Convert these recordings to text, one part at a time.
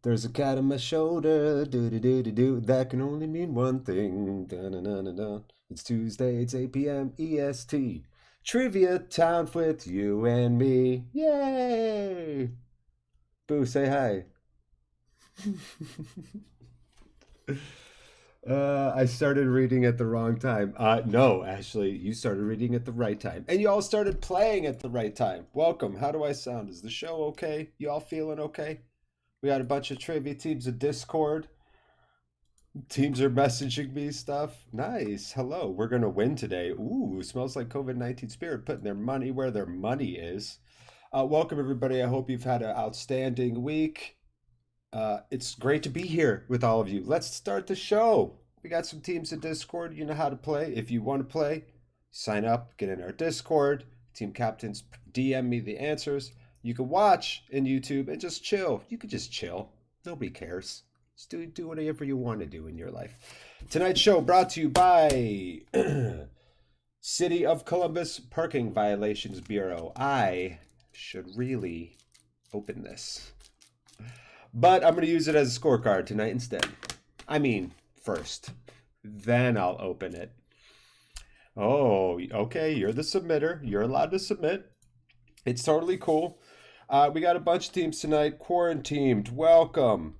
There's a cat on my shoulder, do do do do do. That can only mean one thing. Da -na -na -na -na. It's Tuesday, it's 8 p.m. EST. Trivia time with you and me. Yay! Boo, say hi. I started reading at the wrong time. No, actually, you started reading at the right time. And you all started playing at the right time. Welcome. How do I sound? Is the show okay? You all feeling okay? We got a bunch of trivia teams of Discord. Teams are messaging me stuff. Nice. Hello. We're going to win today. Ooh, smells like COVID-19 spirit putting their money where their money is. Welcome, everybody. I hope you've had an outstanding week. It's great to be here with all of you. Let's start the show. We got some teams in Discord. You know how to play. If you want to play, sign up, get in our Discord. Team captains DM me the answers. You can watch in YouTube and just chill. You could just chill. Nobody cares. Just do whatever you want to do in your life. Tonight's show brought to you by City of Columbus Parking Violations Bureau. I should really open this. But I'm going to use it as a scorecard tonight instead. I mean, first. Then I'll open it. Oh, okay. You're the submitter. You're allowed to submit. It's totally cool. We got a bunch of teams tonight. Quarantined. Welcome.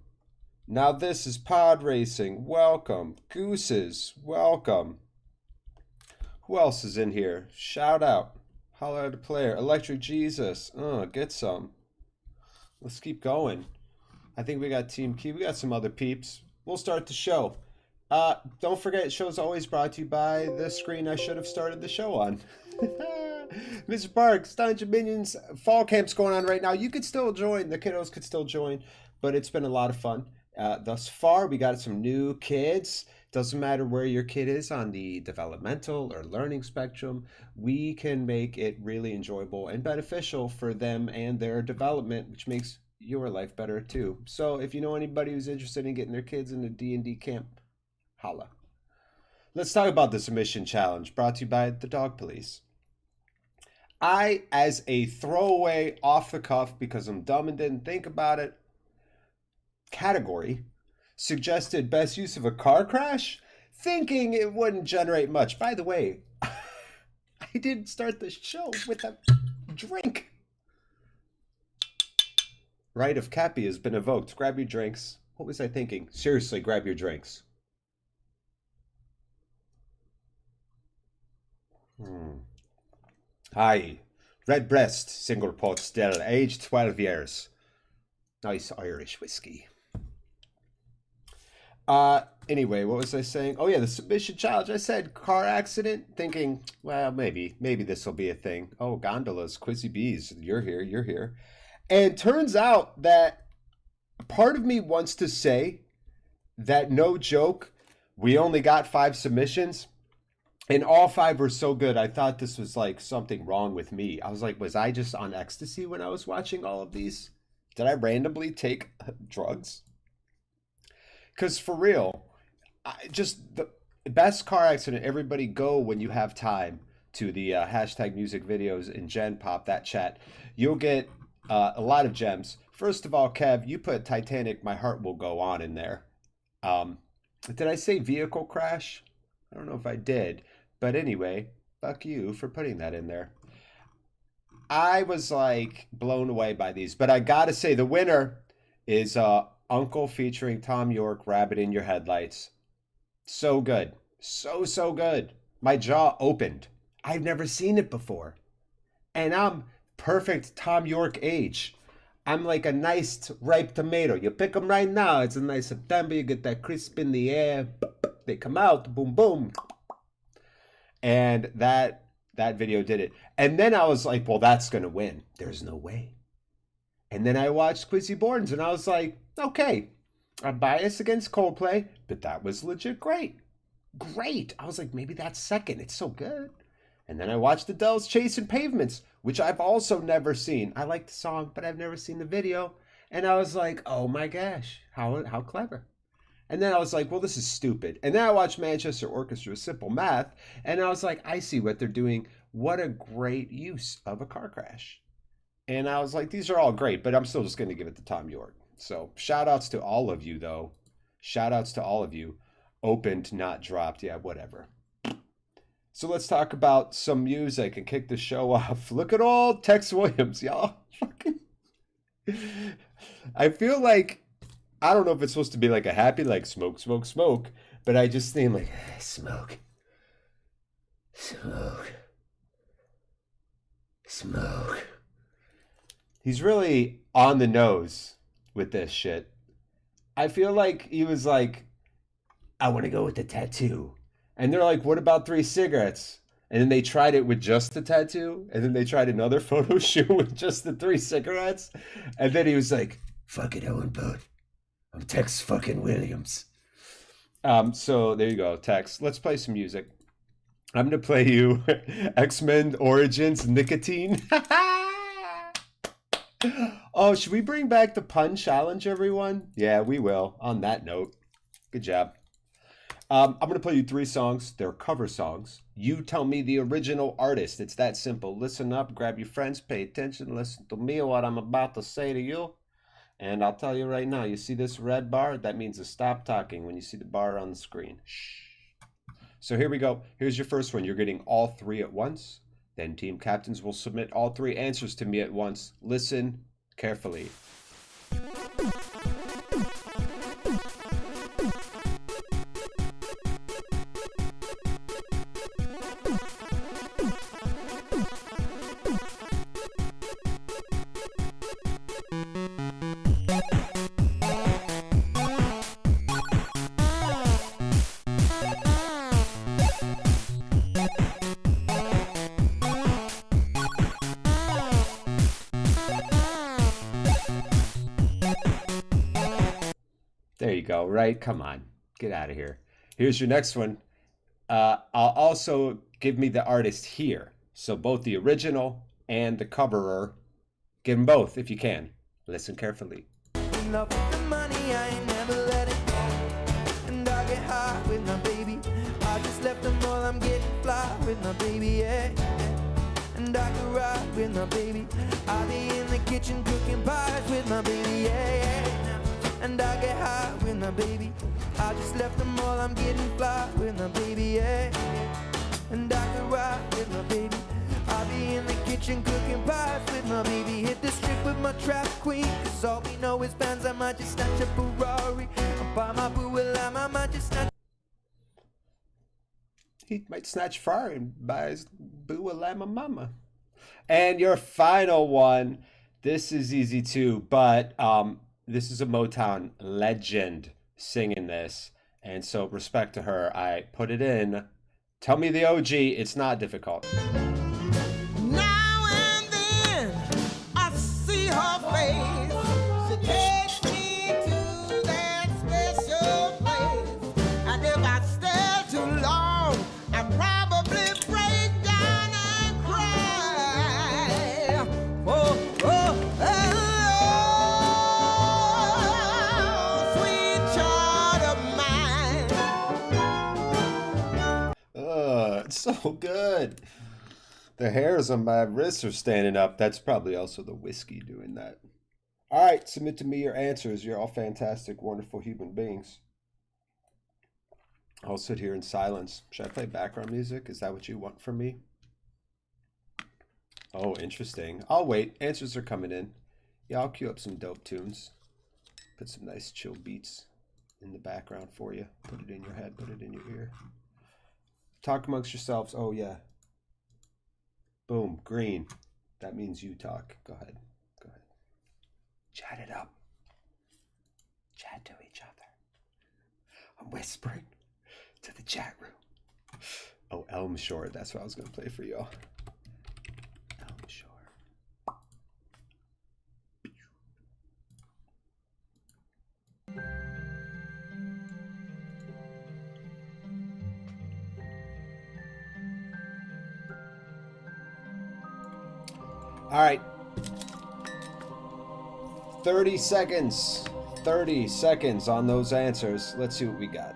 Now this is pod racing. Welcome. Gooses. Welcome. Who else is in here? Shout out. Holler at a player. Electric Jesus. Get some. Let's keep going. I think we got Team Key. We got some other peeps. We'll start the show. Don't forget, the show's always brought to you by the screen I should have started the show on. Mr. Parks, Dungeon Minions, fall camp's going on right now. You could still join. The kiddos could still join, but it's been a lot of fun. Thus far, we got some new kids. Doesn't matter where your kid is on the developmental or learning spectrum, we can make it really enjoyable and beneficial for them and their development, which makes your life better too. So if you know anybody who's interested in getting their kids in the D&D camp, holla. Let's talk about the submission challenge brought to you by the Dog Police. I, as a throwaway off the cuff because I'm dumb and didn't think about it, category suggested best use of a car crash, thinking it wouldn't generate much. By the way, I didn't start the show with a drink. Right of Cappy has been evoked. Grab your drinks. What was I thinking? Seriously, grab your drinks. Hi. Red Breast, single pot still, aged 12 years. Nice Irish whiskey. Anyway, what was I saying? Oh yeah, the submission challenge. I said car accident, thinking, well, maybe this will be a thing. Oh, gondolas, Quizzy Bees, you're here. And turns out that part of me wants to say that, no joke, we only got 5 submissions, and all 5 were so good, I thought this was like something wrong with me. I was like, was I just on ecstasy when I was watching all of these? Did I randomly take drugs? Because for real, just the best car accident, everybody go when you have time to the hashtag music videos in Gen Pop, that chat. You'll get a lot of gems. First of all, Kev, you put Titanic, My Heart Will Go On in there. Did I say vehicle crash? I don't know if I did. But anyway, fuck you for putting that in there. I was like blown away by these. But I gotta say, the winner is Uncle featuring Tom York, Rabbit in Your Headlights. So good. So good. My jaw opened. I've never seen it before. And I'm perfect Tom York age. I'm like a nice ripe tomato. You pick them right now. It's a nice September. You get that crisp in the air. They come out. Boom, boom. And that video did it. And then I was like, well, that's going to win. There's no way. And then I watched Quizzy Borns and I was like, okay, I'm biased against Coldplay, but that was legit great. Great. I was like, maybe that's second. It's so good. And then I watched Adele's Chasing Pavements, which I've also never seen. I like the song, but I've never seen the video. And I was like, oh my gosh, how clever. And then I was like, well, this is stupid. And then I watched Manchester Orchestra's Simple Math, and I was like, I see what they're doing. What a great use of a car crash. And I was like, these are all great, but I'm still just going to give it to Tom York. So shout outs to all of you, though. Shout outs to all of you. Opened, not dropped. Yeah, whatever. So let's talk about some music and kick the show off. Look at all Tex Williams, y'all. I feel like, I don't know if it's supposed to be like a happy, like smoke, smoke, smoke, but I just think like, smoke, smoke, smoke. He's really on the nose with this shit. I feel like he was like, I want to go with the tattoo. And they're like, what about 3 cigarettes? And then they tried it with just the tattoo. And then they tried another photo shoot with just the 3 cigarettes. And then he was like, fuck it, Owen Bud. I'm Tex fucking Williams. So there you go, Tex. Let's play some music. I'm going to play you X-Men Origins Nicotine. Oh, should we bring back the pun challenge, everyone? Yeah, we will. On that note, good job. I'm going to play you 3 songs. They're cover songs. You tell me the original artist. It's that simple. Listen up, grab your friends, pay attention, listen to me, what I'm about to say to you. And I'll tell you right now, you see this red bar? That means to stop talking when you see the bar on the screen. Shh. So here we go. Here's your first one. You're getting all 3 at once. Then team captains will submit all 3 answers to me at once. Listen carefully. There you go, right? Come on, get out of here. Here's your next one. I'll also give me the artist here. So both the original and the coverer. Give them both if you can. Listen carefully. Enough with the money, I ain't never let it go. And I get high with my baby. I just left the mall, I'm getting fly with my baby, yeah. And I can ride with my baby. I be in the kitchen cooking pies with my baby, yeah. And I get high with my baby. I just left the mall, I'm getting fly with my baby, yeah. And I can ride with my baby. I be in the kitchen cooking pies with my baby. Hit the strip with my trap queen. Cause all we know is bands, I might just snatch a Ferrari. I'll buy my boo a lamb, I might just snatch. He might snatch fire and buy his boo a llama mama. And your final one, this is easy too, but this is a Motown legend singing this. And so respect to her, I put it in. Tell me the OG, it's not difficult. Now and then I see her face. She takes me to that special place. And if I stay too long, I probably break down and cry. Oh, oh, oh, sweet child of mine. It's so good. The hairs on my wrists are standing up. That's probably also the whiskey doing that. All right, submit to me your answers. You're all fantastic, wonderful human beings. I'll sit here in silence. Should I play background music? Is that what you want from me? Oh, interesting. I'll wait. Answers are coming in. Yeah, I'll cue up some dope tunes. Put some nice chill beats in the background for you. Put it in your head. Put it in your ear. Talk amongst yourselves. Oh, yeah. Boom, green. That means you talk. Go ahead. Go ahead. Chat it up. Chat to each other. I'm whispering to the chat room. Oh, Elm Shore. That's what I was going to play for y'all. Elm Shore. All right. 30 seconds. 30 seconds on those answers. Let's see what we got.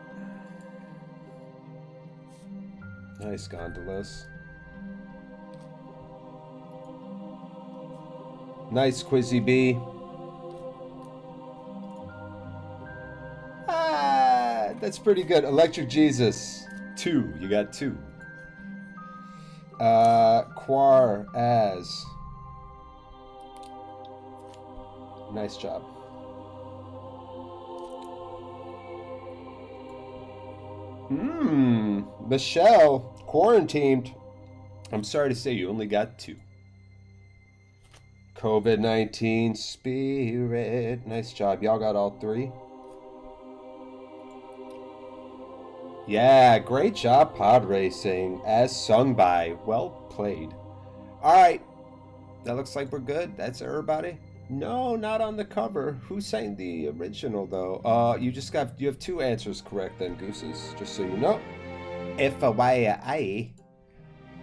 Nice gondolas. Nice, Quizzy B. Ah, that's pretty good. Electric Jesus. 2. You got 2. Quar as. Nice job. Michelle, quarantined. I'm sorry to say you only got 2. COVID-19 spirit. Nice job. Y'all got all 3. Yeah, great job, pod racing. As sung by. Well played. All right. That looks like we're good. That's everybody. No, not on the cover. Who sang the original though? You have 2 answers correct then, Gooses. Just so you know. FYI.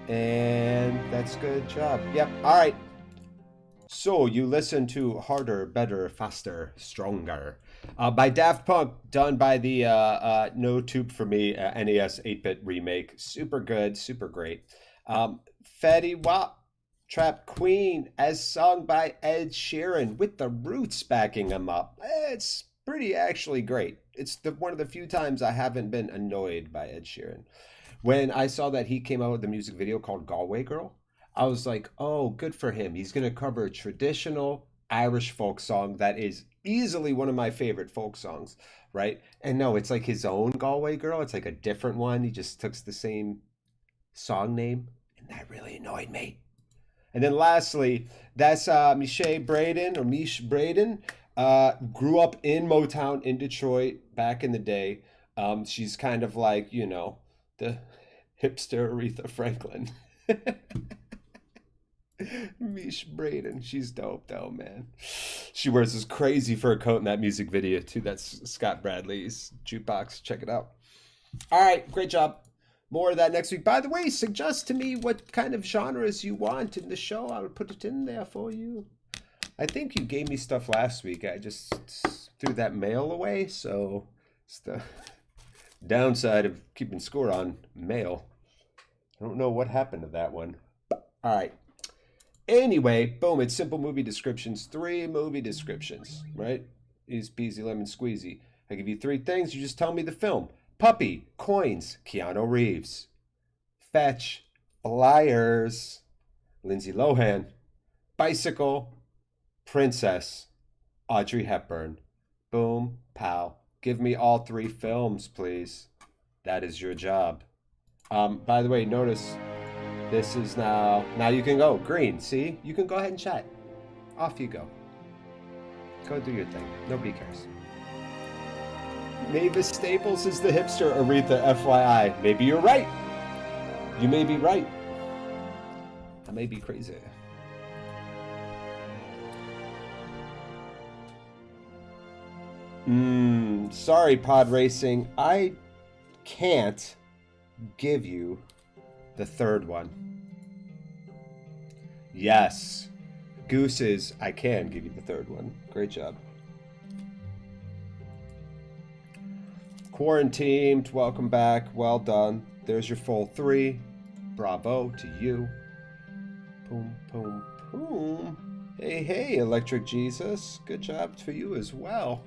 And that's good job. Yep. All right. So you listen to Harder, Better, Faster, Stronger by Daft Punk, done by the No Tube for Me NES 8-bit remake. Super good, super great. Fetty Wap, Trap Queen, as sung by Ed Sheeran with the Roots backing him up. It's pretty actually great. It's one of the few times I haven't been annoyed by Ed Sheeran. When I saw that he came out with a music video called Galway Girl, I was like, oh, good for him. He's going to cover a traditional Irish folk song that is easily one of my favorite folk songs, right? And no, it's like his own Galway Girl. It's like a different one. He just took the same song name, and that really annoyed me. And then lastly, that's Miche Braden, or Mish Braden. Grew up in Motown in Detroit back in the day. She's kind of like, you know, the hipster Aretha Franklin. Mish Braden. She's dope though, man. She wears this crazy fur coat in that music video too. That's Scott Bradley's Jukebox. Check it out. All right, great job. More of that next week. By the way, suggest to me what kind of genres you want in the show. I would put it in there for you. I think you gave me stuff last week. I just threw that mail away, so it's the downside of keeping score on mail. I don't know what happened to that one. All right. Anyway, boom, it's simple movie descriptions. 3 movie descriptions, right? Easy peasy lemon squeezy. I give you 3 things, you just tell me the film. Puppy, coins, Keanu Reeves. Fetch, flyers, Lindsay Lohan. Bicycle, princess, Audrey Hepburn. Boom, pow. Give me all 3 films, please. That is your job. By the way, notice this is now you can go. Green, see? You can go ahead and chat. Off you go. Go do your thing. Nobody cares. Mavis Staples is the hipster, Aretha, FYI. Maybe you're right. You may be right. I may be crazy. Sorry, Pod Racing. I can't give you the 3rd one. Yes. Gooses, I can give you the 3rd one. Great job. Quarantined, welcome back. Well done. There's your full 3. Bravo to you. Boom, boom, boom. Hey, hey, Electric Jesus. Good job for you as well.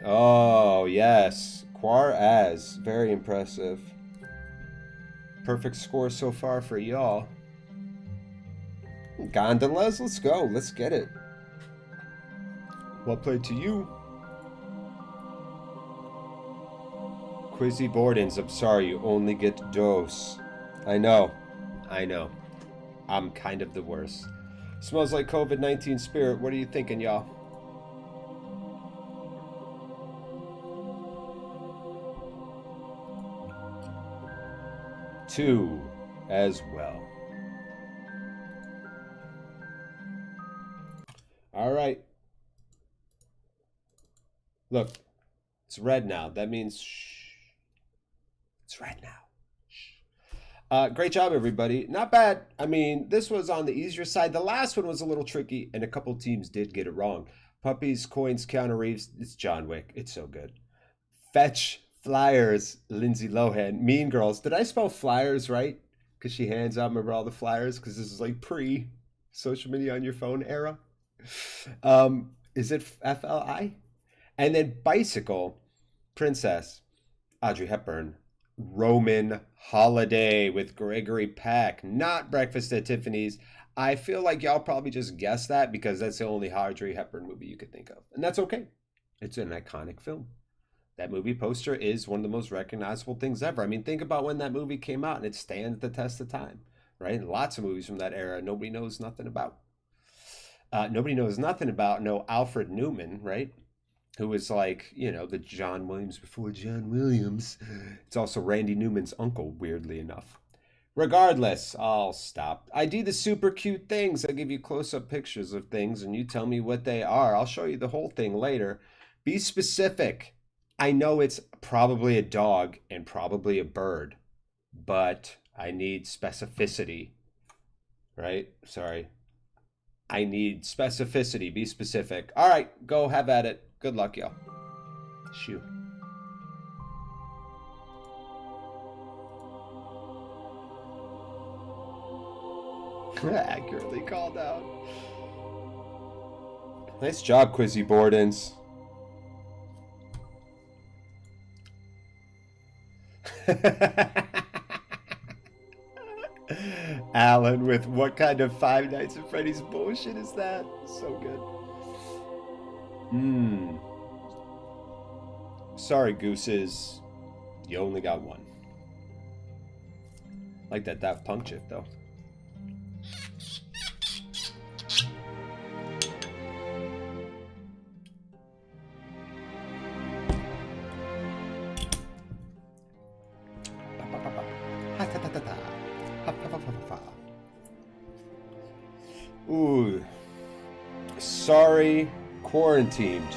Oh, yes. Quar as. Very impressive. Perfect score so far for y'all. Gondolas, let's go. Let's get it. Well played to you. Quizzy Bordens, I'm sorry, you only get dose. I know. I'm kind of the worst. Smells like COVID-19 spirit. What are you thinking, y'all? Two as well. All right. Look, it's red now. That means shh. It's red now. Great job, everybody. Not bad. I mean, this was on the easier side. The last one was a little tricky, and a couple teams did get it wrong. Puppies, coins, Keanu Reeves. It's John Wick. It's so good. Fetch, flyers, Lindsay Lohan. Mean Girls. Did I spell flyers right? Because she hands out, remember all the flyers? Because this is like pre social media on your phone era. Is it FLI? And then bicycle, princess, Audrey Hepburn, Roman holiday with Gregory Peck, not Breakfast at Tiffany's. I feel like y'all probably just guessed that because that's the only Audrey Hepburn movie you could think of. And that's okay. It's an iconic film. That movie poster is one of the most recognizable things ever. I mean, think about when that movie came out and it stands the test of time, right? And lots of movies from that era nobody knows nothing about. Nobody knows nothing about no Alfred Newman, right? Who was like, you know, the John Williams before John Williams. It's also Randy Newman's uncle, weirdly enough. Regardless, I'll stop. I do the super cute things. I give you close-up pictures of things and you tell me what they are. I'll show you the whole thing later. Be specific. I know it's probably a dog and probably a bird, but I need specificity, right? Sorry. I need specificity. Be specific. All right, go have at it. Good luck, y'all. Shoot. Accurately called out. Nice job, Quizzy Bordens. Alan with what kind of Five Nights at Freddy's bullshit is that? So good. Sorry, Gooses. You only got one. Like that Daft Punk chip, though. Ooh. Sorry, quarantined.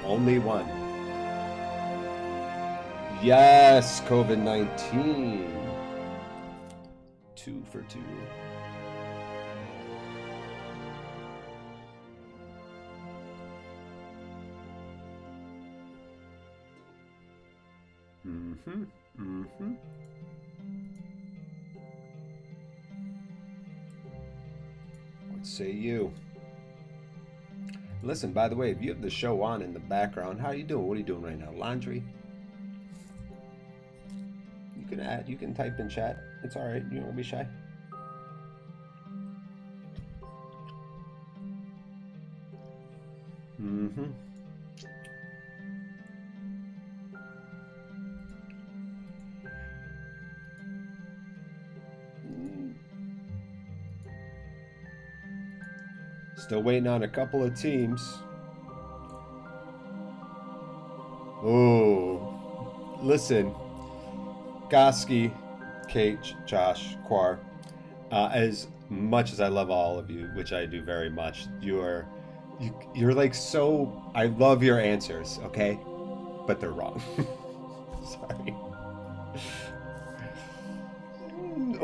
Only one. Yes, COVID-19. 2 for 2. What say you? Listen, by the way, if you have the show on in the background, how are you doing? What are you doing right now? Laundry? You can add, you can type in chat. It's all right. You don't be shy. Still waiting on a couple of teams. Oh, listen, Goski, Kate, Josh, Quar, as much as I love all of you, which I do very much, you're like so, I love your answers, okay? But they're wrong. Sorry.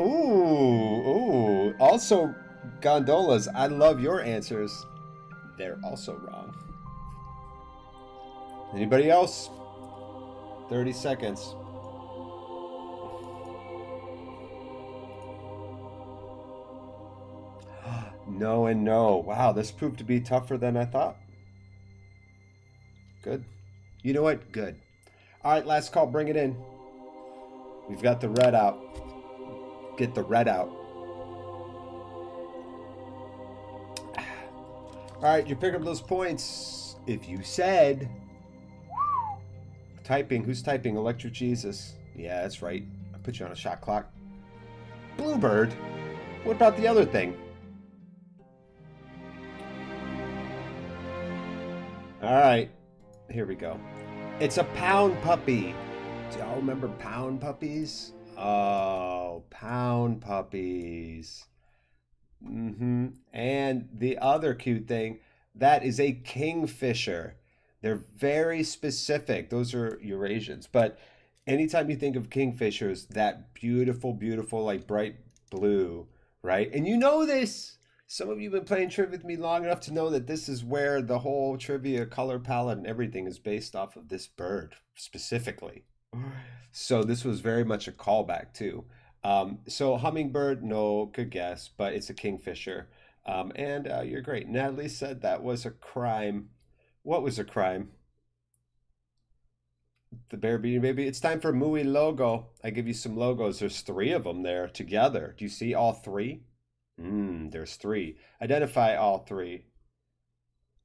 Ooh. Also, Gondolas, I love your answers. They're also wrong. Anybody else? 30 seconds. No and no. Wow, this proved to be tougher than I thought. Good. You know what? Good. All right, last call. Bring it in. We've got the red out. Get the red out. All right, you pick up those points. If you said typing, who's typing? Electric Jesus. Yeah, that's right. I put you on a shot clock. Bluebird. What about the other thing? All right, here we go. It's a pound puppy. Do y'all remember pound puppies? Oh, pound puppies. And the other cute thing, that is a kingfisher. They're very specific. Those are Eurasians. But anytime you think of kingfishers, that beautiful, beautiful, like bright blue, right? And you know this. Some of you have been playing trivia with me long enough to know that this is where the whole trivia color palette and everything is based off of this bird specifically. So this was very much a callback too. So hummingbird, no, good guess, but it's a kingfisher. And you're great. Natalie said that was a crime. What was a crime? The Bear Beanie Baby. It's time for Mooey logo. I give you some logos. There's 3 of them there together. Do you see all 3? There's 3. Identify all 3.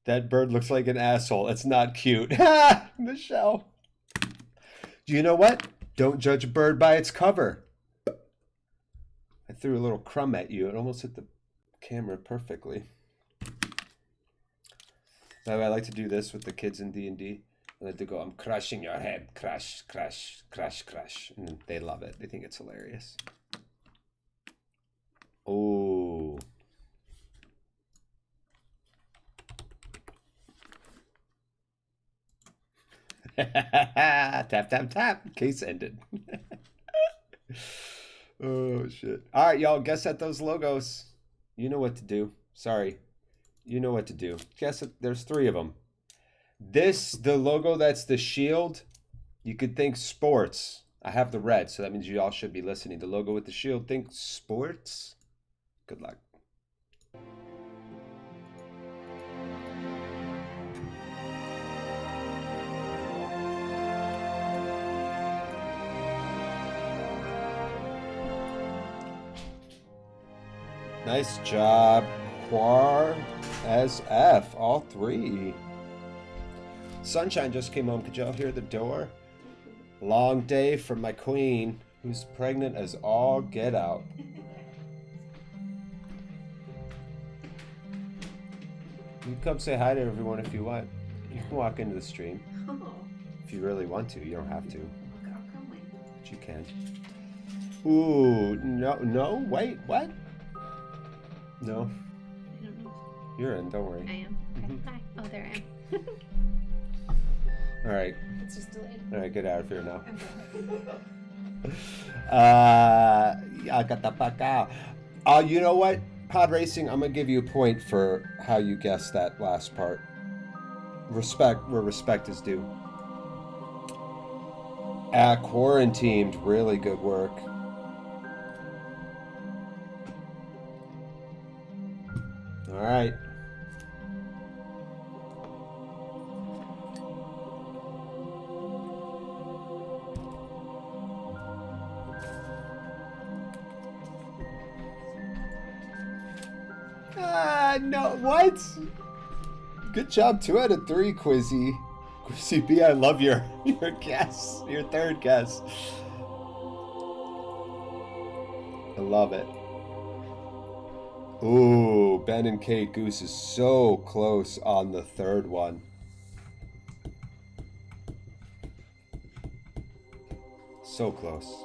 That bird looks like an asshole. It's not cute. Ha! Michelle. Do you know what? Don't judge a bird by its cover. I threw a little crumb at you. It almost hit the camera perfectly. By the way, I like to do this with the kids in D&D. I like to go, I'm crushing your head. Crush, crush, crush, crush. And they love it. They think it's hilarious. Oh. Tap, tap, tap. Case ended. Oh, shit. All right, y'all. Guess at those logos. You know what to do. Sorry. You know what to do. Guess it. There's 3 of them. The logo that's the shield, you could think sports. I have the red, so that means you all should be listening. The logo with the shield, think sports. Good luck. Nice job, Quar as F, all 3. Sunshine just came home. Could y'all hear the door? Long day for my queen, who's pregnant as all get out. You can come say hi to everyone if you want. You can walk into the stream. Oh. If you really want to. You don't have to. I'll come with. But you can. Ooh, no, wait, what? No, I don't know. you're in, don't worry. I am. Okay. Hi. Oh, there I am. All right. It's just delayed. All right, get out of here now. Okay. You know what? Pod Racing, I'm going to give you a point for how you guessed that last part. Respect where respect is due. Quarantined, really good work. All right. No, what? Good job, 2 out of 3, Quizzy. Quizzy B, I love your guess, your 3rd guess. I love it. Ooh, Ben and Kate Goose is so close on the 3rd one. So close.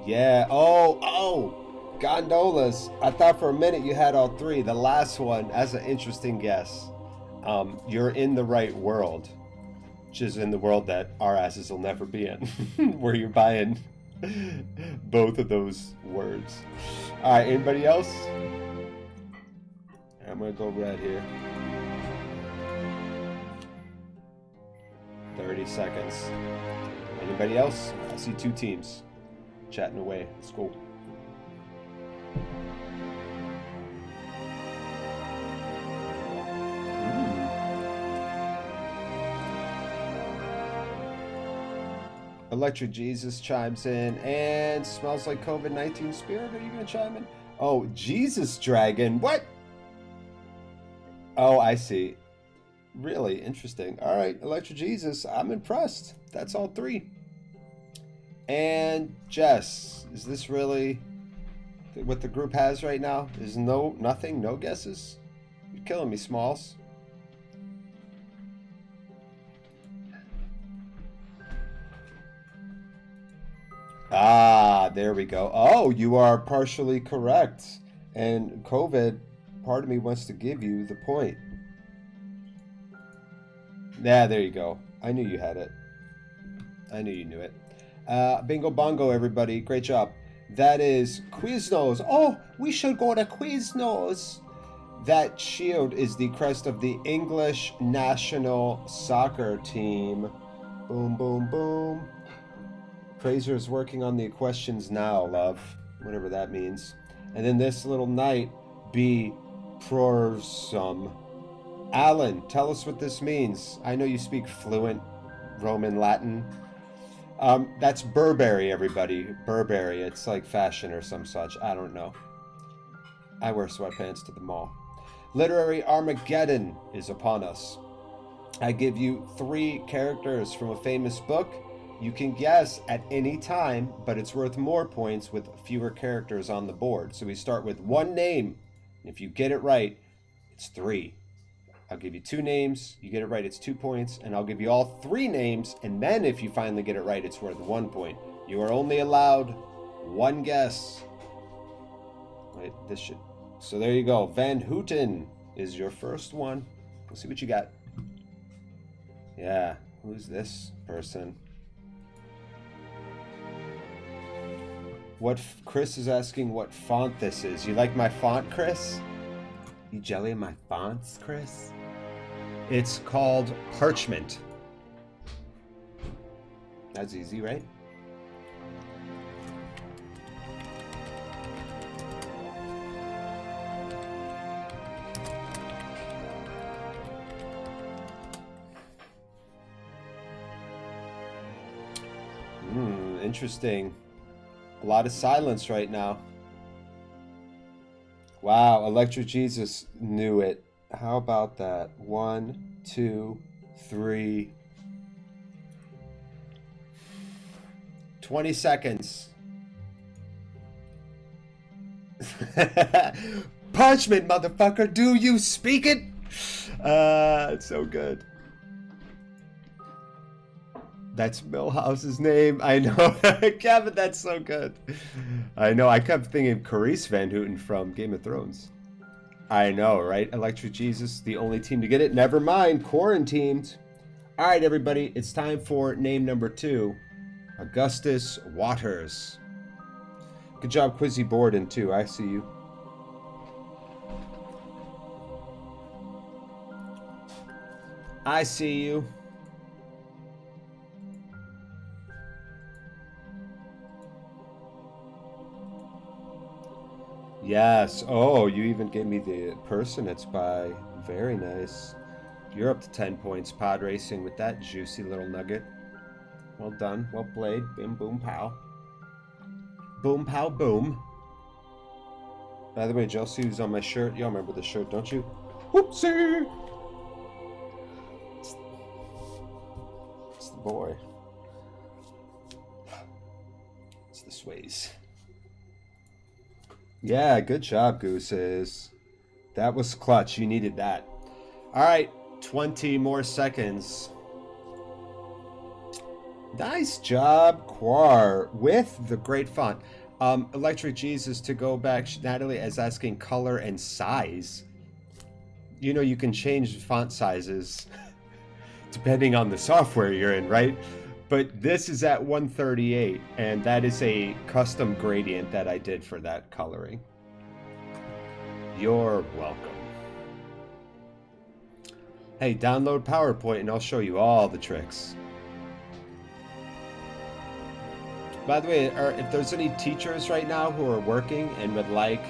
Yeah, oh! Gondolas. I thought for a minute you had all 3. The last one, that's an interesting guess. You're in the right world, which is in the world that our asses will never be in, where you're buying both of those words. All right, anybody else? I'm gonna go red here. 30 seconds. Anybody else? I see 2 teams chatting away. Let's go. Electric Jesus chimes in and smells like COVID-19 spirit. Are you gonna chime in? Oh, Jesus Dragon. What? Oh, I see. Really interesting. All right, Electric Jesus. I'm impressed. That's all 3. And Jess, is this really what the group has right now? Is nothing, no guesses? You're killing me, Smalls. Ah, there we go. Oh, you are partially correct. And COVID, part of me wants to give you the point. Yeah, there you go. I knew you had it. I knew you knew it. Bingo bongo, everybody. Great job. That is Quiznos. Oh, we should go to Quiznos. That shield is the crest of the English national soccer team. Boom, boom, boom. Fraser is working on the questions now, love. Whatever that means. And then this little knight be prorsum. Alan, tell us what this means. I know you speak fluent Roman Latin. That's Burberry, everybody. Burberry. It's like fashion or some such. I don't know. I wear sweatpants to the mall. Literary Armageddon is upon us. I give you 3 characters from a famous book. You can guess at any time, but it's worth more points with fewer characters on the board. So we start with 1 name. If you get it right, it's 3. I'll give you 2 names. You get it right, it's 2 points. And I'll give you all 3 names. And then if you finally get it right, it's worth 1 point. You are only allowed 1 guess. Wait, this should... So there you go. Van Houten is your first one. Let's see what you got. Yeah, who's this person? Chris is asking what font this is. You like my font, Chris? You jelly in my fonts, Chris? It's called Parchment. That's easy, right? Interesting. A lot of silence right now. Wow, Electric Jesus knew it. How about that? 1, 2, 3. 20 seconds. Parchment, motherfucker. Do you speak it? It's so good. That's Millhouse's name. I know. Kevin, that's so good. I know. I kept thinking Carice Van Houten from Game of Thrones. I know, right? Electric Jesus, the only team to get it. Never mind. Quarantined. All right, everybody. It's time for name number 2. Augustus Waters. Good job, Quizzy Borden, too. I see you. I see you. Yes. Oh, you even gave me the person it's by. Very nice. You're up to 10 points, Pod Racing, with that juicy little nugget. Well done. Well played. Boom, boom, pow. Boom, pow, boom. By the way, Chelsea, who's on my shirt. Y'all remember the shirt, don't you? Whoopsie! It's the boy. It's the sways. Yeah, good job, Gooses. That was clutch. You needed that. All right, 20 more seconds. Nice job, Quar, with the great font. Electric Jesus, to go back, Natalie is asking color and size. You know, you can change font sizes depending on the software you're in, right? But this is at 138, and that is a custom gradient that I did for that coloring. You're welcome. Hey, download PowerPoint and I'll show you all the tricks. By the way, if there's any teachers right now who are working and would like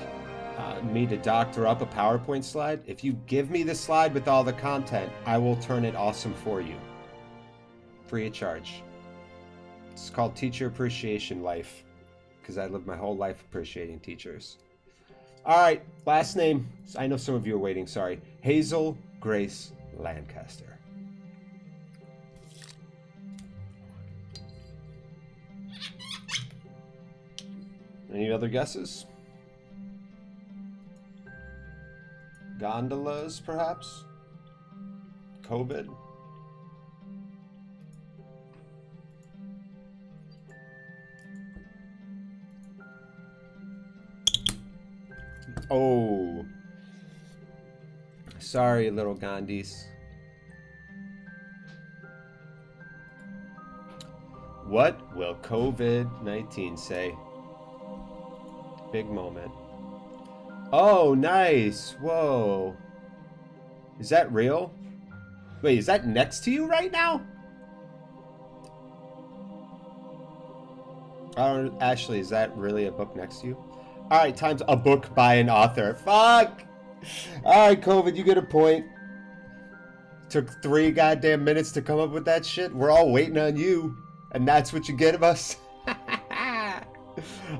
me to doctor up a PowerPoint slide, if you give me the slide with all the content, I will turn it awesome for you. Free of charge. It's called Teacher Appreciation Life, because I lived my whole life appreciating teachers. All right, last name. I know some of you are waiting, sorry. Hazel Grace Lancaster. Any other guesses? Gondolas, perhaps? COVID? Oh. Sorry, little Gandhis. What will COVID-19 say? Big moment. Oh, nice. Whoa. Is that real? Wait, is that next to you right now? Ashley, is that really a book next to you? All right, time's a book by an author. Fuck. All right, COVID, you get a point. Took 3 goddamn minutes to come up with that shit. We're all waiting on you, and that's what you get of us.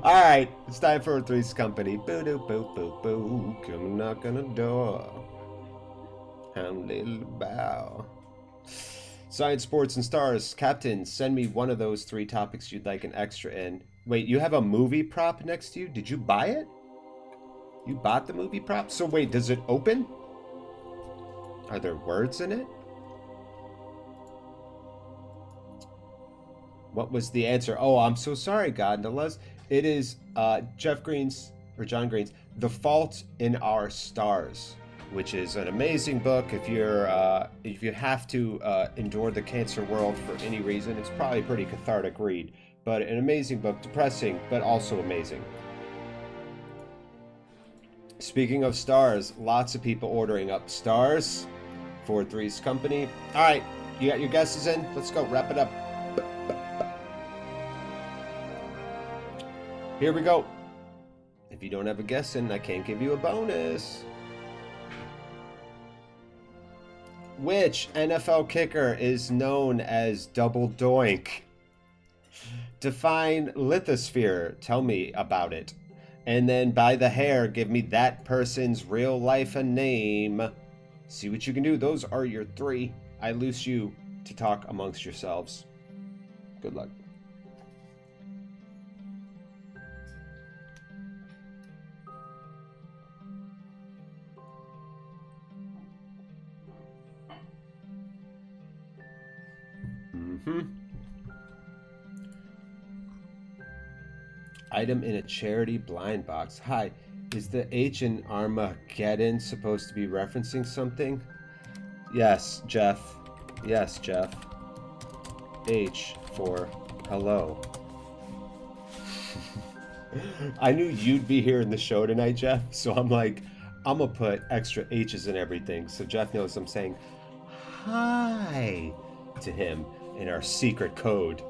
All right, it's time for Three's Company. Boo doo boo boo boo. Come knock on the door. I'm little bow. Science, sports, and stars. Captain, send me one of those 3 topics you'd like an extra in. Wait, you have a movie prop next to you? Did you buy it? You bought the movie prop? So wait, does it open? Are there words in it? What was the answer? Oh, I'm so sorry, Gondolas. It is John Green's The Fault in Our Stars, which is an amazing book. If you have to endure the cancer world for any reason, it's probably a pretty cathartic read. But an amazing book, depressing, but also amazing. Speaking of stars, lots of people ordering up stars for Three's Company. All right, you got your guesses in? Let's go, wrap it up. Here we go. If you don't have a guess in, I can't give you a bonus. Which NFL kicker is known as Double Doink? Define lithosphere. Tell me about it. And then by the hair, give me that person's real life and name. See what you can do. Those are your 3. I loose you to talk amongst yourselves. Good luck. Item in a charity blind box. Hi, is the H in Armageddon supposed to be referencing something? Yes, Jeff. Yes, Jeff. H for hello. I knew you'd be here in the show tonight, Jeff, so I'm like, I'm gonna put extra H's in everything so Jeff knows I'm saying hi to him in our secret code.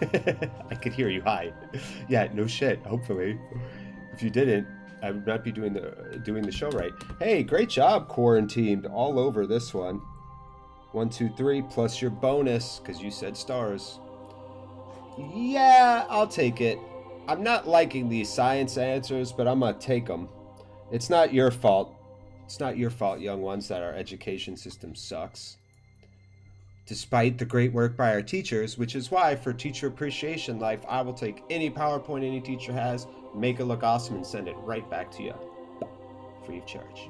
I could hear you. Hi. Yeah, no shit. Hopefully, if you didn't, I would not be doing the show right. Hey, great job, quarantined all over this one. 1, 2, 3 plus your bonus because you said stars. Yeah, I'll take it. I'm not liking these science answers, but I'm gonna take them. It's not your fault. It's not your fault, young ones, that our education system sucks. Despite the great work by our teachers, which is why for Teacher Appreciation Life, I will take any PowerPoint any teacher has, make it look awesome, and send it right back to you. Free of charge.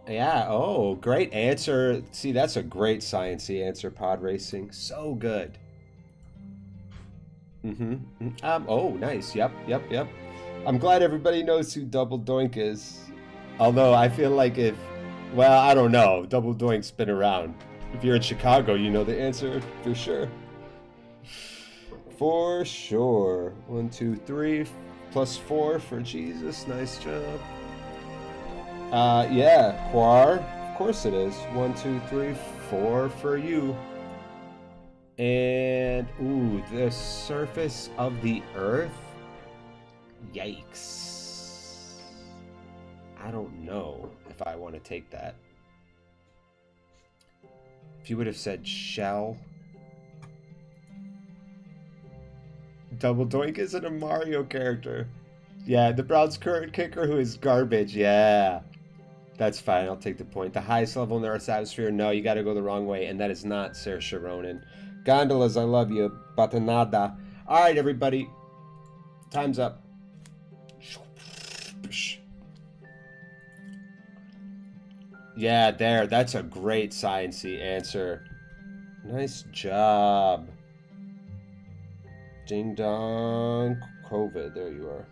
Yeah, oh, great answer. See, that's a great sciencey answer, pod racing. So good. Oh, nice. Yep. I'm glad everybody knows who Double Doink is. Although I feel like well, I don't know. Double Doink's been around. If you're in Chicago, you know the answer for sure. For sure. 1, 2, 3 plus 4 for Jesus. Nice job. Yeah, Quar. Of course it is. 1, 2, 3, 4 for you. And, ooh, the surface of the earth? Yikes. I don't know if I want to take that. If you would have said shell. Double Doink isn't a Mario character. Yeah, the Browns' current kicker who is garbage. Yeah. That's fine. I'll take the point. The highest level in the Earth's atmosphere? No, you got to go the wrong way. And that is not Saoirse Ronan. Gondolas, I love you. Batanada. All right, everybody. Time's up. Yeah, there. That's a great sciencey answer. Nice job. Ding dong. COVID. There you are.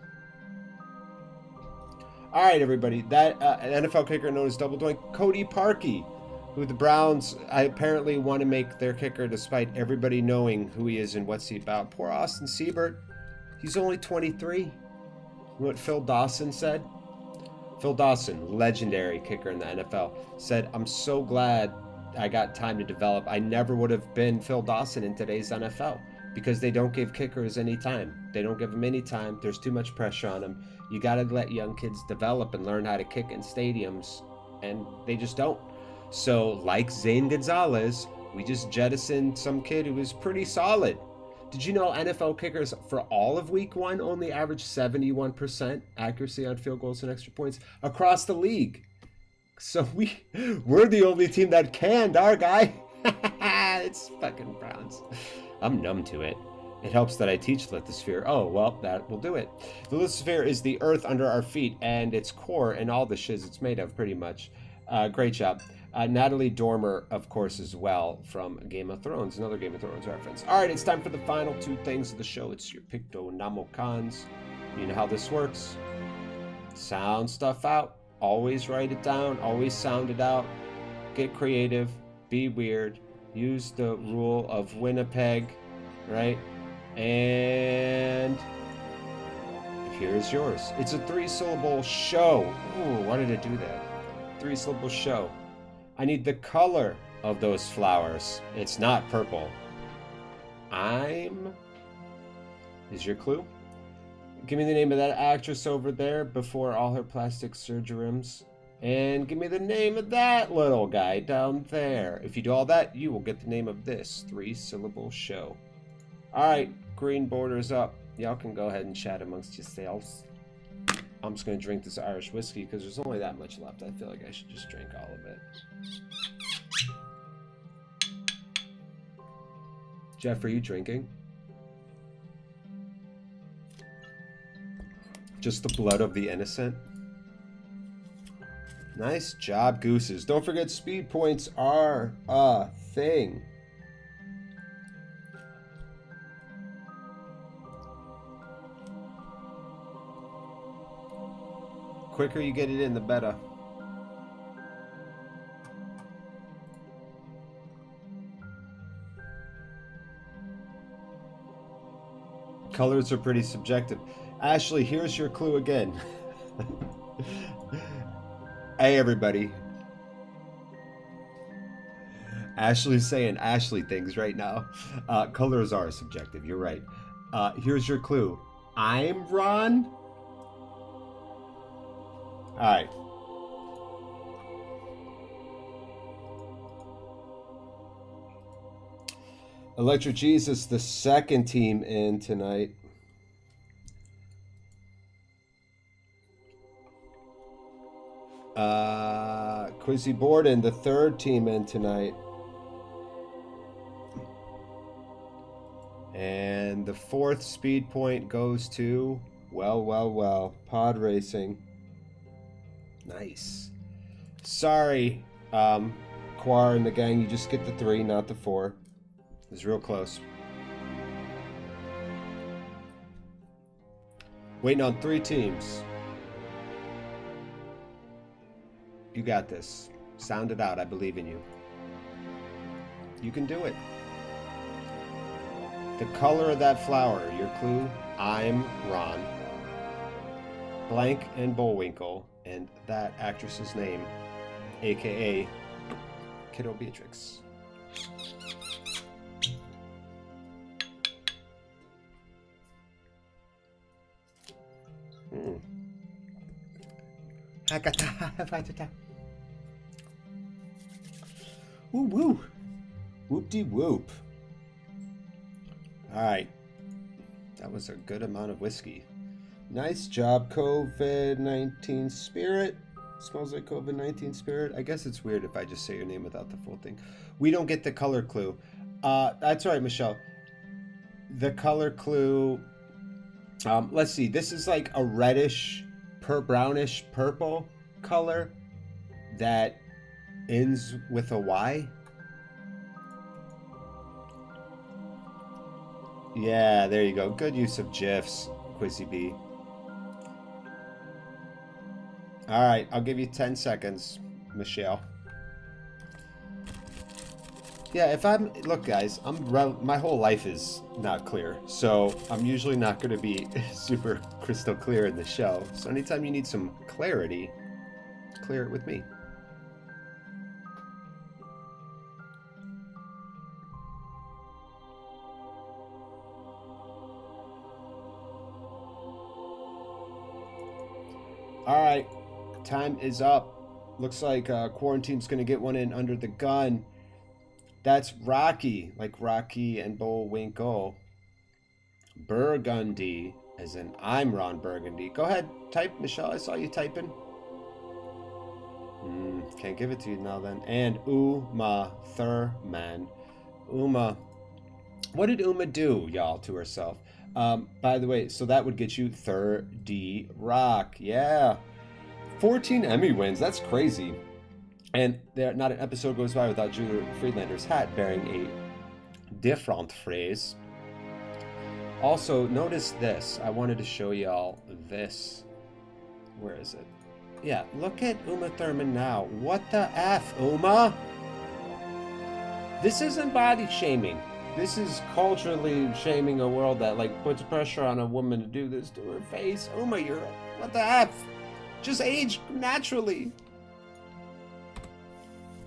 All right, everybody. That NFL kicker known as Double Doink, Cody Parkey, who the Browns apparently want to make their kicker despite everybody knowing who he is and what's he about. Poor Austin Seibert. He's only 23. What Phil Dawson said? Phil Dawson, legendary kicker in the NFL, said, I'm so glad I got time to develop. I never would have been Phil Dawson in today's NFL because they don't give kickers any time. They don't give them any time. There's too much pressure on them. You got to let young kids develop and learn how to kick in stadiums, and they just don't. So, like Zane Gonzalez, we just jettisoned some kid who was pretty solid. Did you know NFL kickers for all of week 1 only averaged 71% accuracy on field goals and extra points across the league? So we're the only team that canned our guy. It's fucking Browns. I'm numb to it. It helps that I teach lithosphere. Oh, well, that will do it. The lithosphere is the earth under our feet and its core and all the shiz it's made of, pretty much. Great job. Natalie Dormer, of course, as well, from Game of Thrones, another Game of Thrones reference. All right, it's time for the final 2 things of the show. It's your Picto Namokans. You know how this works. Sound stuff out. Always write it down. Always sound it out. Get creative. Be weird. Use the rule of Winnipeg, right? And here's yours. It's a 3-syllable show. Ooh, why did it do that? 3-syllable show. I need the color of those flowers. It's not purple. Is your clue? Give me the name of that actress over there before all her plastic surgeries. And give me the name of that little guy down there. If you do all that, you will get the name of this 3-syllable show. Alright, green border's up. Y'all can go ahead and chat amongst yourselves. I'm just going to drink this Irish whiskey because there's only that much left. I feel like I should just drink all of it. Jeff, are you drinking? Just the blood of the innocent? Nice job, Gooses. Don't forget, speed points are a thing. Quicker you get it in, the better. Colors are pretty subjective. Ashley, here's your clue again. Hey, everybody. Ashley's saying Ashley things right now. Colors are subjective. You're right. Here's your clue. I'm Ron. All right. Electric Jesus, the second team in tonight. Quizzy Borden, the third team in tonight. And the fourth speed point goes to, well, pod racing. Nice. Sorry, Quar and the gang, you just get the 3, not the 4. It was real close. Waiting on 3 teams. You got this. Sound it out. I believe in you. You can do it. The color of that flower. Your clue. I'm Ron. Blank and Bullwinkle. And that actress's name. AKA Kiddo Beatrix. Woo woo. Whoop-de-whoop. Alright. That was a good amount of whiskey. Nice job, COVID-19 Spirit. Smells like COVID-19 Spirit. I guess it's weird if I just say your name without the full thing. We don't get the color clue. That's all right, Michelle. The color clue... let's see. This is like a reddish, brownish purple color that ends with a Y. Yeah, there you go. Good use of GIFs, Quizzy B. All right, I'll give you 10 seconds, Michelle. Yeah, look, guys, my whole life is not clear, so I'm usually not going to be super crystal clear in the show. So anytime you need some clarity, clear it with me. All right, time is up. Looks like Quarantine's gonna get one in under the gun. That's Rocky, like Rocky and Bullwinkle. Burgundy, as in I'm Ron Burgundy. Go ahead, type, Michelle. I saw you typing. Can't give it to you now then. And Uma Thurman. Uma. What did Uma do, y'all, to herself? By the way, so that would get you 30 Rock. Yeah. 14 Emmy wins. That's crazy. And there, not an episode goes by without Julia Friedlander's hat bearing a different phrase. Also, notice this. I wanted to show y'all this. Where is it? Yeah, look at Uma Thurman now. What the F, Uma? This isn't body shaming. This is culturally shaming a world that, like, puts pressure on a woman to do this to her face. Uma, you're... What the F? Just age naturally.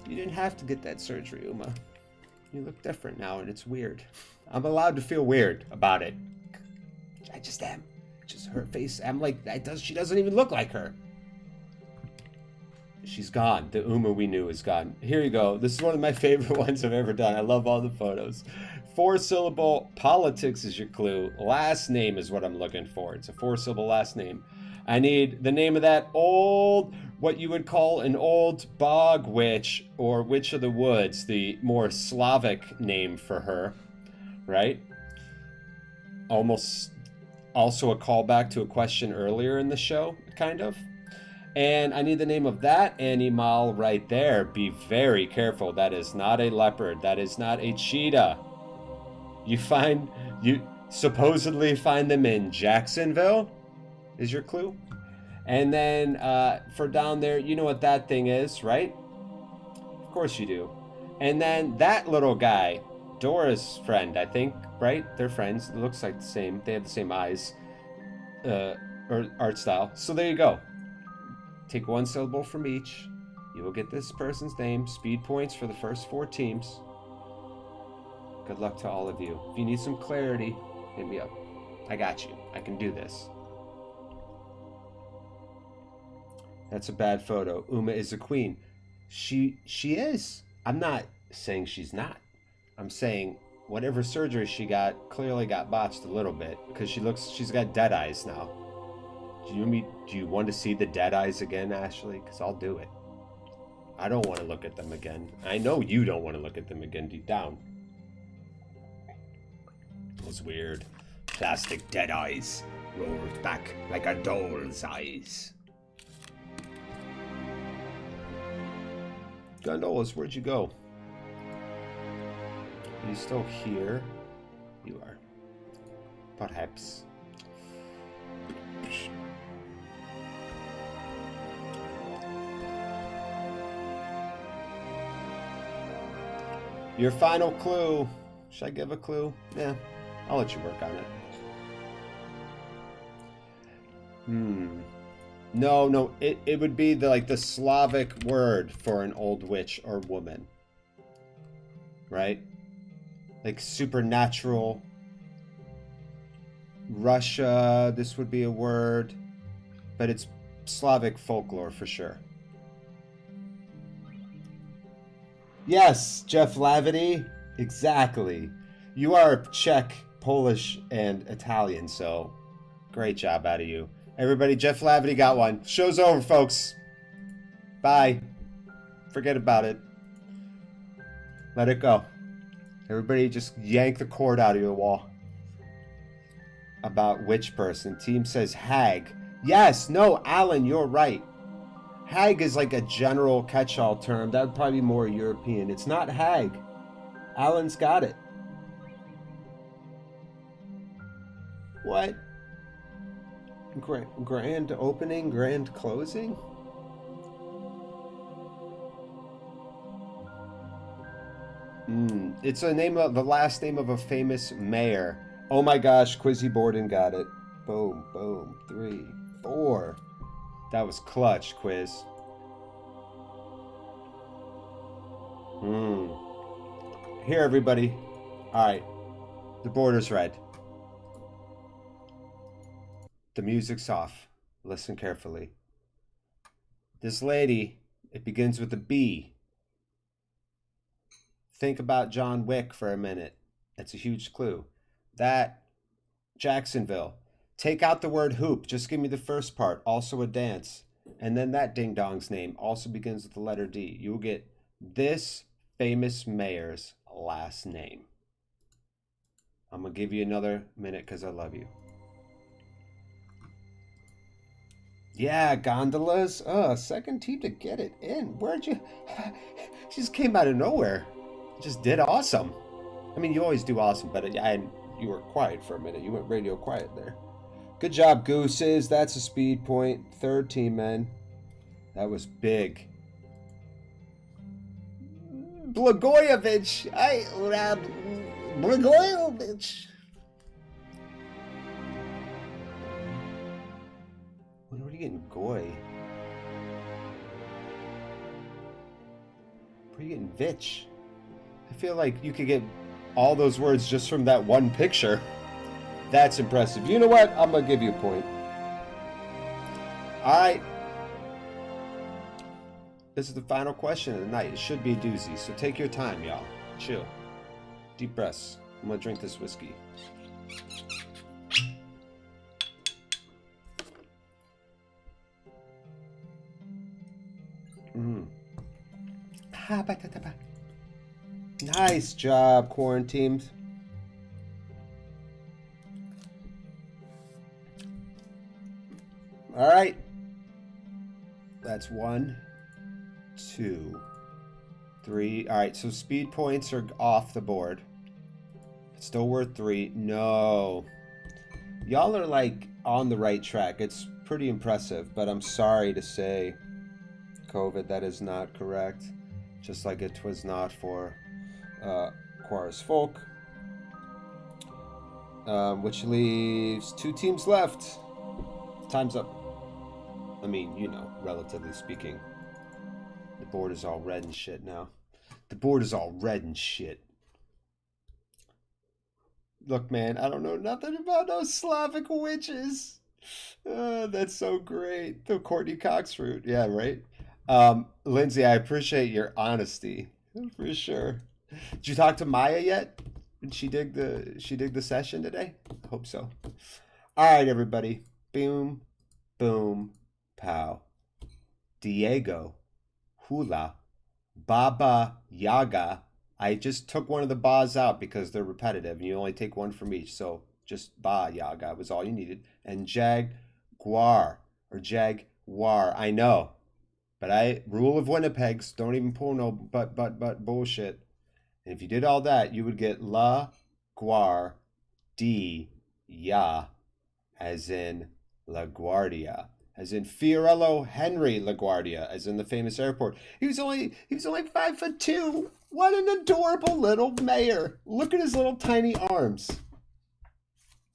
You didn't have to get that surgery, Uma. You look different now, and it's weird. I'm allowed to feel weird about it. I just am. Just her face. I'm like, she doesn't even look like her. She's gone. The Uma we knew is gone. Here you go. This is one of my favorite ones I've ever done. I love all the photos. 4-syllable politics is your clue. Last name is what I'm looking for. It's a 4-syllable last name. I need the name of that old, what you would call an old bog witch, or witch of the woods, the more Slavic name for her, right? Almost also a callback to a question earlier in the show, kind of. And I need the name of that animal right there. Be very careful. That is not a leopard. That is not a cheetah. You supposedly find them in Jacksonville, is your clue. And then for down there, you know what that thing is, right? Of course you do. And then that little guy, Dora's friend, I think, right? They're friends. It looks like the same. They have the same eyes or art style. So there you go. Take 1 syllable from each. You will get this person's name. Speed points for the first 4 teams. Good luck to all of you. If you need some clarity, hit me up. I got you. I can do this. That's a bad photo. Uma is a queen. She is. I'm not saying she's not. I'm saying whatever surgery she got clearly got botched a little bit because she's got dead eyes now. Do you want to see the dead eyes again, Ashley? Because I'll do it. I don't want to look at them again. I know you don't want to look at them again deep down. Those weird plastic dead eyes rolled back like a doll's eyes. Gondolas, where'd you go? Are you still here? You are. Perhaps. Your final clue. Should I give a clue? Yeah, I'll let you work on it. No, it would be the Slavic word for an old witch or woman. Right? Like supernatural. Russia, this would be a word. But it's Slavic folklore for sure. Yes, Jeff Lavity. Exactly. You are Czech, Polish, and Italian, so great job out of you. Everybody, Jeff Lavity got one. Show's over, folks. Bye. Forget about it. Let it go. Everybody just yank the cord out of your wall. About which person? Team says hag. Yes, no, Alan, you're right. Hag is like a general catch-all term. That would probably be more European. It's not hag. Alan's got it. What? Grand opening, grand closing? It's the last name of a famous mayor. Oh my gosh, Quizzy Borden got it. Boom, boom, 3, 4. That was clutch, Quiz. Here, everybody. All right. The border's red. The music's off. Listen carefully. This lady, it begins with a B. Think about John Wick for a minute. That's a huge clue. That, Jacksonville. Take out the word hoop. Just give me the first part. Also a dance. And then that ding dong's name also begins with the letter D. You will get this famous mayor's last name. I'm going to give you another minute because I love you. Yeah, gondolas. Second team to get it in. Where'd you... She just came out of nowhere. Just did awesome. I mean, you always do awesome, but you were quiet for a minute. You went radio quiet there. Good job, Gooses. That's a speed point. Third team, man. That was big. Blagojevich. Blagojevich. What are you getting, Goy? Where are you getting Vitch? I feel like you could get all those words just from that one picture. That's impressive. You know what? I'm going to give you a point. All right. This is the final question of the night. It should be a doozy, so take your time, y'all. Chill. Deep breaths. I'm going to drink this whiskey. Nice job, quarantined. All right. That's 1, 2, 3. All right, so speed points are off the board. Still worth 3. No. Y'all are like on the right track. It's pretty impressive, but I'm sorry to say, COVID, that is not correct. Just like it was not for Quares Folk. Which leaves 2 teams left. Time's up. I mean, you know, relatively speaking. The board is all red and shit now. The board is all red and shit. Look, man, I don't know nothing about those Slavic witches. That's so great. The Courtney Cox route. Yeah, right? Lindsay, I appreciate your honesty. For sure. Did you talk to Maya yet? Did she dig the session today? I hope so. All right, everybody. Boom, boom, pow. Diego, hula, Baba Yaga. I just took one of the ba's out because they're repetitive and you only take one from each. So just Ba Yaga was all you needed. And Jaguar or Jaguar. I know. But rule of Winnipeg's, don't even pull no but bullshit. And if you did all that, you would get La Guar Di Ya, as in LaGuardia, as in Fiorello Henry LaGuardia, as in the famous airport. He was only 5'2". What an adorable little mayor. Look at his little tiny arms.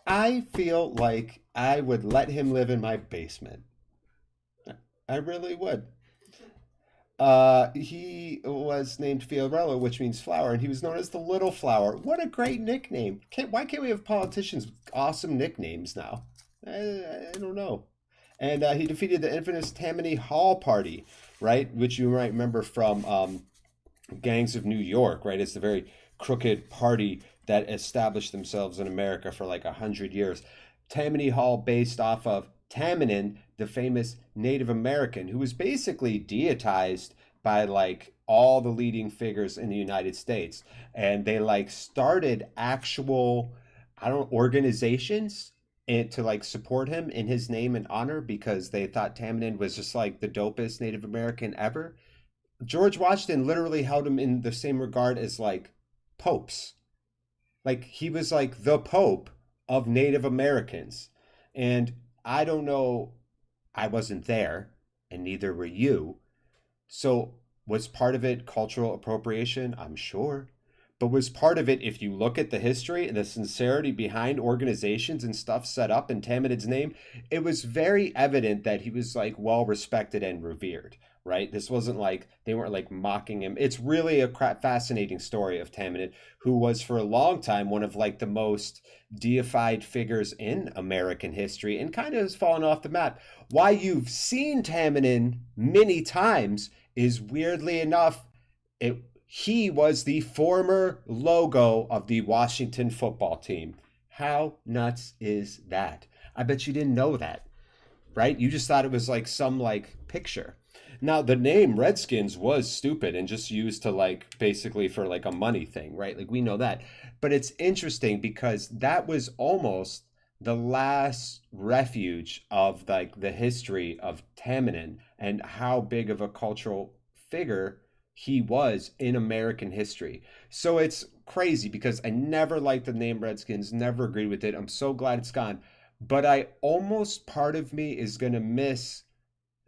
I feel like I would let him live in my basement. I really would. He was named Fiorello, which means flower, and he was known as the Little Flower. What a great nickname. Why can't we have politicians with awesome nicknames now? I don't know. And he defeated the infamous Tammany Hall Party, right? Which you might remember from Gangs of New York, right? It's the very crooked party that established themselves in America for like 100 years. Tammany Hall based off of Tammany, the famous Native American, who was basically deitized by like all the leading figures in the United States. And they like started actual, organizations and to like support him in his name and honor because they thought Tammany was just like the dopest Native American ever. George Washington literally held him in the same regard as like popes. Like he was like the Pope of Native Americans. And I don't know, I wasn't there, and neither were you. So was part of it cultural appropriation? I'm sure. But was part of it, if you look at the history and the sincerity behind organizations and stuff set up in Tammany's name, it was very evident that he was like well respected and revered, right? This wasn't like they weren't like mocking him. It's really a fascinating story of Tamanend, who was for a long time one of like the most deified figures in American history and kind of has fallen off the map. Why you've seen Tamanend many times is weirdly enough, he was the former logo of the Washington football team. How nuts is that? I bet you didn't know that, right? You just thought it was like some like picture. Now the name Redskins was stupid and just used to like basically for like a money thing, right? Like we know that. But it's interesting because that was almost the last refuge of like the history of Tamanend and how big of a cultural figure he was in American history. So it's crazy because I never liked the name Redskins, never agreed with it. I'm so glad it's gone. But I almost, part of me is going to miss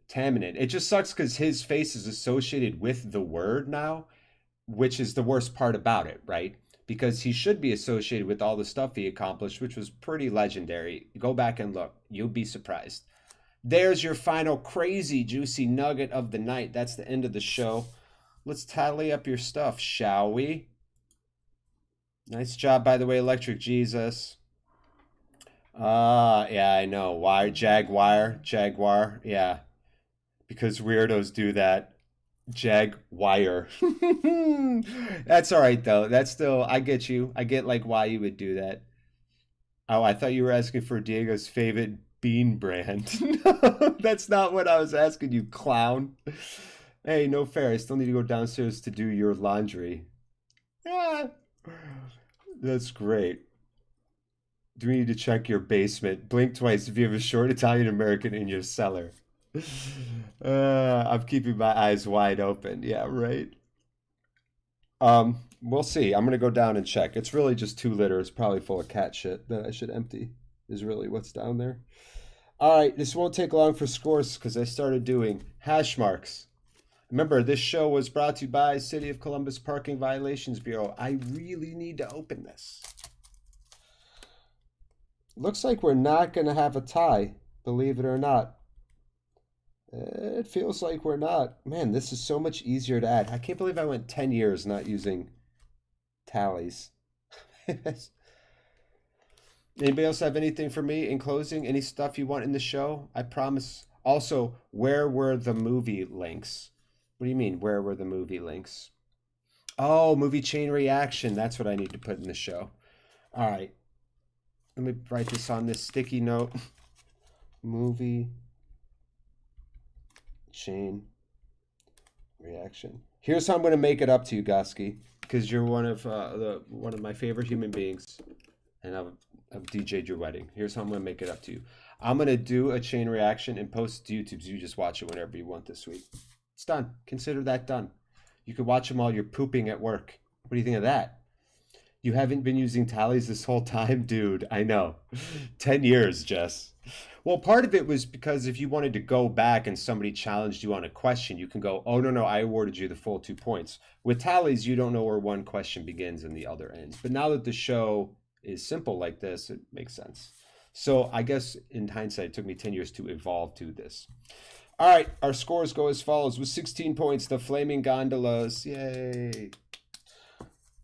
Tamanend. It just sucks because his face is associated with the word now, which is the worst part about it, right? Because he should be associated with all the stuff he accomplished, which was pretty legendary. Go back and look. You'll be surprised. There's your final crazy juicy nugget of the night. That's the end of the show. Let's tally up your stuff, shall we? Nice job, by the way, Electric Jesus. Yeah, I know. Jaguar. Yeah, because weirdos do that. Jaguar. That's all right, though. That's still, I get you. I get, like, why you would do that. Oh, I thought you were asking for Diego's favorite bean brand. No, that's not what I was asking you, clown. Hey, no fair. I still need to go downstairs to do your laundry. Yeah, that's great. Do we need to check your basement? Blink twice if you have a short Italian American in your cellar. I'm keeping my eyes wide open. Yeah, right. We'll see. I'm gonna go down and check. It's really just 2 litters, probably full of cat shit that I should empty. Is really what's down there. All right, this won't take long for scores because I started doing hash marks. Remember, this show was brought to you by City of Columbus Parking Violations Bureau. I really need to open this. Looks like we're not going to have a tie, believe it or not. It feels like we're not. Man, this is so much easier to add. I can't believe I went 10 years not using tallies. Anybody else have anything for me in closing? Any stuff you want in the show? I promise. Also, where were the movie links? What do you mean, where were the movie links? Oh, movie chain reaction. That's what I need to put in the show. All right. Let me write this on this sticky note. Movie chain reaction. Here's how I'm going to make it up to you, Goski, because you're one of my favorite human beings, and I've DJ'd your wedding. Here's how I'm going to make it up to you. I'm going to do a chain reaction and post it to YouTube, so you just watch it whenever you want this week. It's done. Consider that done. You can watch them while you're pooping at work. What do you think of that? You haven't been using tallies this whole time? Dude, I know. 10 years, Jess. Well, part of it was because if you wanted to go back and somebody challenged you on a question, you can go, oh, no, I awarded you the full 2 points. With tallies, you don't know where one question begins and the other ends. But now that the show is simple like this, it makes sense. So I guess in hindsight, it took me 10 years to evolve to this. All right, our scores go as follows. With 16 points, the Flaming Gondolas, yay.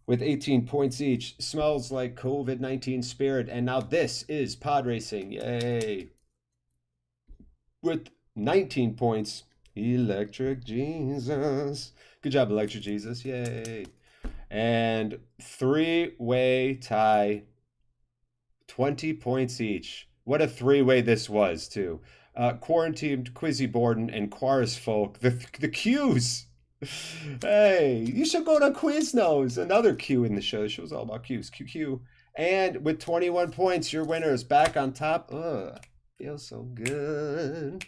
With 18 points each, Smells Like COVID-19 Spirit. And now this is Pod Racing, yay. With 19 points, Electric Jesus. Good job, Electric Jesus, yay. And 3-way tie, 20 points each. What a 3-way this was, too. Quarantined, Quizzy Borden, and Quaris Folk. The Qs. Hey, you should go to Quiznos. Another Q in the show. The show's all about Qs. QQ. And with 21 points, your winner is back on top. Ugh, feels so good.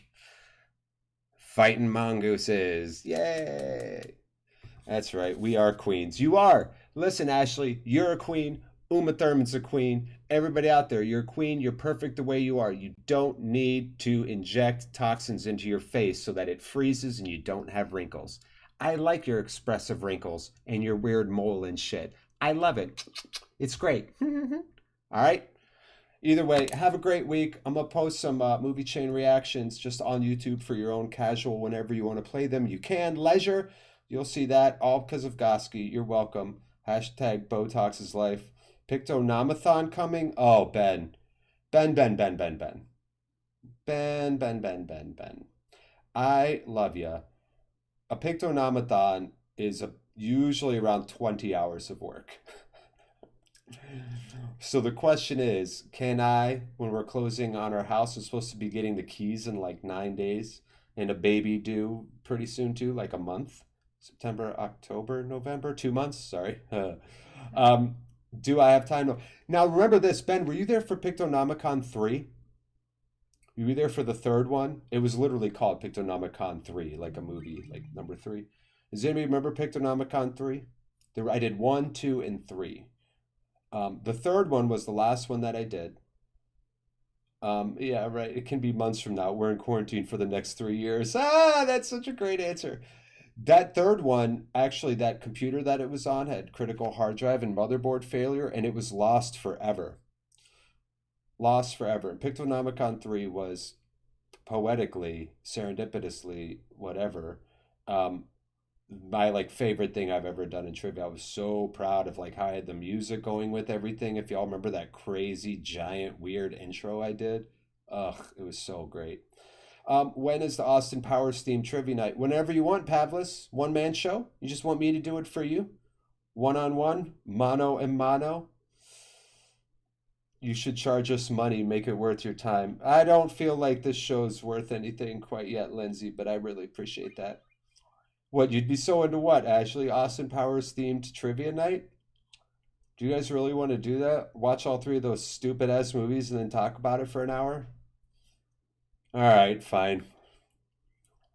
Fighting Mongooses. Yay. That's right. We are queens. You are. Listen, Ashley, you're a queen. Uma Thurman's a queen. Everybody out there, you're a queen. You're perfect the way you are. You don't need to inject toxins into your face so that it freezes and you don't have wrinkles. I like your expressive wrinkles and your weird mole and shit. I love it. It's great. All right? Either way, have a great week. I'm gonna post some movie chain reactions just on YouTube for your own casual whenever you want to play them. You can leisure. You'll see that all because of Goski. You're welcome. Hashtag Botox is life. Pictonamathon coming. Oh, Ben. Ben, Ben, Ben, Ben, Ben. Ben, Ben, Ben, Ben, Ben. I love ya. A Pictonamathon is usually around 20 hours of work. So the question is, can I, when we're closing on our house, I'm supposed to be getting the keys in like 9 days and a baby due pretty soon too, like a month. September, October, November, 2 months, sorry. um, do I have time? Now remember this, Ben, were you there for Pictonomicon 3? You were there for the third one? It was literally called Pictonomicon 3, like a movie, like number 3. Does anybody remember Pictonomicon 3? I did 1, 2, and 3. The third one was the last one that I did. Yeah, right. It can be months from now. We're in quarantine for the next 3 years. Ah, that's such a great answer. That third one, actually, that computer that it was on had critical hard drive and motherboard failure, and it was lost forever. Lost forever. And Pictonomicon 3 was poetically, serendipitously, whatever, um, my like favorite thing I've ever done in trivia. I was so proud of like how I had the music going with everything. If y'all remember that crazy giant weird intro I did, ugh, it was so great. When is the Austin Powers themed trivia night? Whenever you want, Pavlis. One man show. You just want me to do it for you? One on one, mano and mano. You should charge us money, make it worth your time. I don't feel like this show's worth anything quite yet, Lindsay, but I really appreciate that. What, you'd be so into what, Ashley? Austin Powers themed trivia night? Do you guys really want to do that? Watch all three of those stupid ass movies and then talk about it for an hour? All right, fine.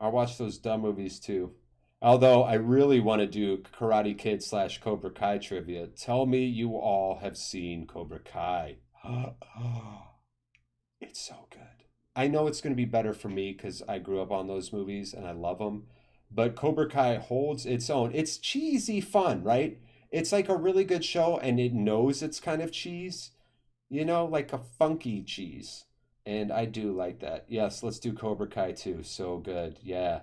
I'll watch those dumb movies too. Although I really want to do Karate Kid slash Cobra Kai trivia. Tell me you all have seen Cobra Kai. It's so good. I know it's going to be better for me because I grew up on those movies and I love them. But Cobra Kai holds its own. It's cheesy fun, right? It's like a really good show and it knows it's kind of cheese, like a funky cheese. And I do like that. Yes, let's do Cobra Kai too. So good. Yeah.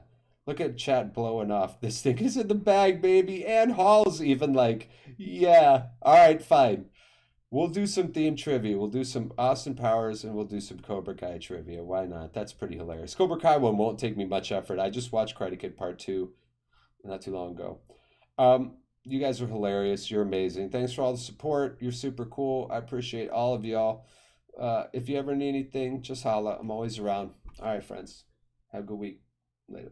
Look at chat blowing off. This thing is in the bag, baby. And Hall's even like, yeah. All right, fine. We'll do some theme trivia. We'll do some Austin Powers and we'll do some Cobra Kai trivia. Why not? That's pretty hilarious. Cobra Kai one won't take me much effort. I just watched Karate Kid Part 2 not too long ago. You guys are hilarious. You're amazing. Thanks for all the support. You're super cool. I appreciate all of y'all. If you ever need anything, just holla. I'm always around. All right, friends. Have a good week. Later.